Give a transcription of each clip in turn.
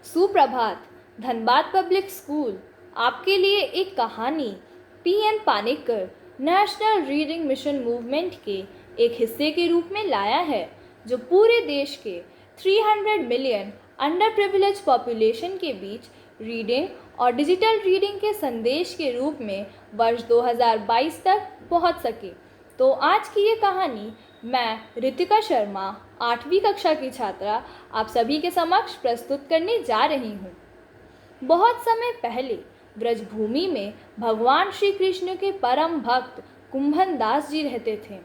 सुप्रभात। Dhanbad public school आपके लिए एक कहानी PN Panicker national reading mission movement के एक हिस्से के रूप में लाया है, जो पूरे देश के 300 मिलियन अंडर प्रिविलेज पॉपुलेशन के बीच रीडिंग और डिजिटल रीडिंग के संदेश के रूप में वर्ष 2022 तक पहुंच सके। तो आज की ये कहानी मैं रितिका शर्मा 8वीं कक्षा की छात्रा आप सभी के समक्ष प्रस्तुत करने जा रही हूँ। बहुत समय पहले ब्रजभूमि में भगवान श्री कृष्ण के परम भक्त कुंभन दास जी रहते थे।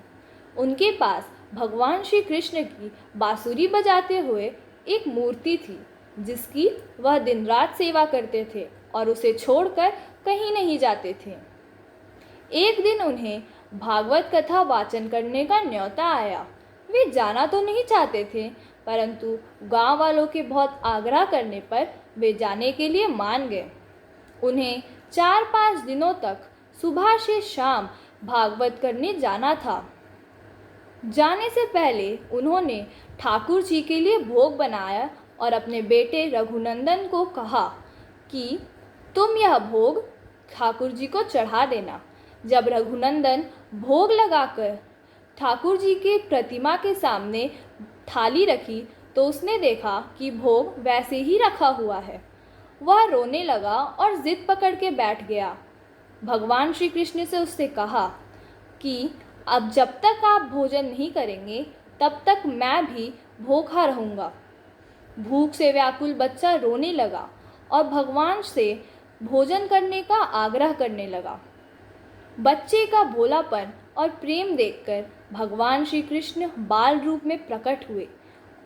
उनके पास भगवान श्री कृष्ण की बांसुरी बजाते हुए एक मूर्ति थी, जिसकी वह दिन रात सेवा करते थे और उसे छोड़कर कहीं नहीं जाते थे। एक दिन उन्हें भागवत कथा वाचन करने का न्योता आया। वे जाना तो नहीं चाहते थे, परंतु गांव वालों के बहुत आग्रह करने पर वे जाने के लिए मान गए। उन्हें 4-5 दिनों तक सुबह से शाम भागवत करने जाना था। जाने से पहले उन्होंने ठाकुर जी के लिए भोग बनाया और अपने बेटे रघुनंदन को कहा कि तुम यह भोग ठाकुर जी को चढ़ा देना। जब रघुनंदन भोग लगाकर ठाकुर जी के प्रतिमा के सामने थाली रखी तो उसने देखा कि भोग वैसे ही रखा हुआ है। वह रोने लगा और जिद पकड़ के बैठ गया। भगवान श्री कृष्ण से उससे कहा कि अब जब तक आप भोजन नहीं करेंगे तब तक मैं भी भूखा रहूँगा। भूख से व्याकुल बच्चा रोने लगा और भगवान से भोजन करने का आग्रह करने लगा। बच्चे का भोलापन और प्रेम देखकर भगवान श्री कृष्ण बाल रूप में प्रकट हुए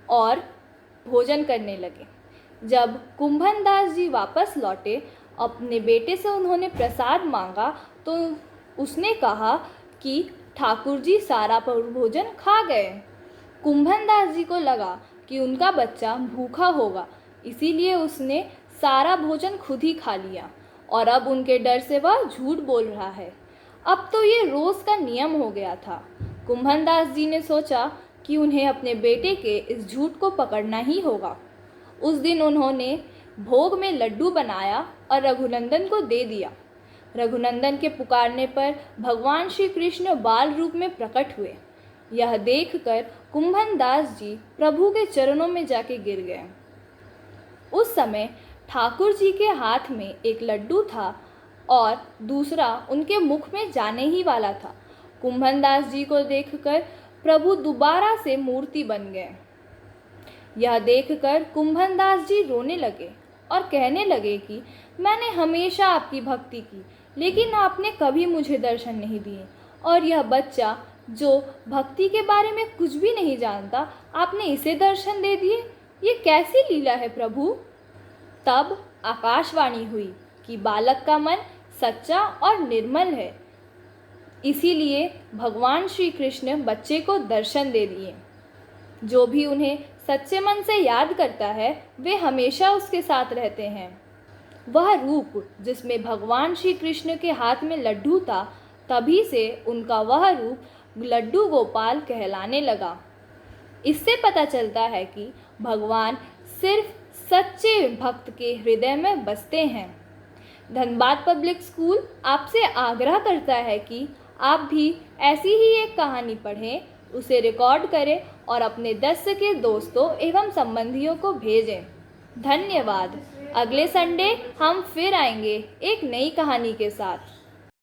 और भोजन करने लगे। जब कुंभन दास जी वापस लौटे, अपने बेटे से उन्होंने प्रसाद मांगा तो उसने कहा कि ठाकुर जी सारा भोजन खा गए। कुंभन दास जी को लगा कि उनका बच्चा भूखा होगा, इसीलिए उसने सारा भोजन खुद ही खा लिया और अब उनके डर से वह झूठ बोल रहा है। अब तो ये रोज़ का नियम हो गया था। कुंभन दास जी ने सोचा कि उन्हें अपने बेटे के इस झूठ को पकड़ना ही होगा। उस दिन उन्होंने भोग में लड्डू बनाया और रघुनंदन को दे दिया। रघुनंदन के पुकारने पर भगवान श्री कृष्ण बाल रूप में प्रकट हुए। यह देखकर कुंभन दास जी प्रभु के चरणों में जाके गिर गए। उस समय ठाकुर जी के हाथ में एक लड्डू था और दूसरा उनके मुख में जाने ही वाला था। कुंभन दास जी को देखकर प्रभु दोबारा से मूर्ति बन गए। यह देखकर कुंभन दास जी रोने लगे और कहने लगे कि मैंने हमेशा आपकी भक्ति की, लेकिन आपने कभी मुझे दर्शन नहीं दिए, और यह बच्चा जो भक्ति के बारे में कुछ भी नहीं जानता, आपने इसे दर्शन दे दिए। ये कैसी लीला है प्रभु। तब आकाशवाणी हुई कि बालक का मन सच्चा और निर्मल है, इसीलिए भगवान श्री कृष्ण बच्चे को दर्शन दे दिए। जो भी उन्हें सच्चे मन से याद करता है वे हमेशा उसके साथ रहते हैं। वह रूप जिसमें भगवान श्री कृष्ण के हाथ में लड्डू था, तभी से उनका वह रूप लड्डू गोपाल कहलाने लगा। इससे पता चलता है कि भगवान सिर्फ सच्चे भक्त के हृदय में बसते हैं। धनबाद पब्लिक स्कूल आपसे आग्रह करता है कि आप भी ऐसी ही एक कहानी पढ़ें, उसे रिकॉर्ड करें और अपने 10 के दोस्तों एवं संबंधियों को भेजें। धन्यवाद। अगले संडे हम फिर आएंगे एक नई कहानी के साथ।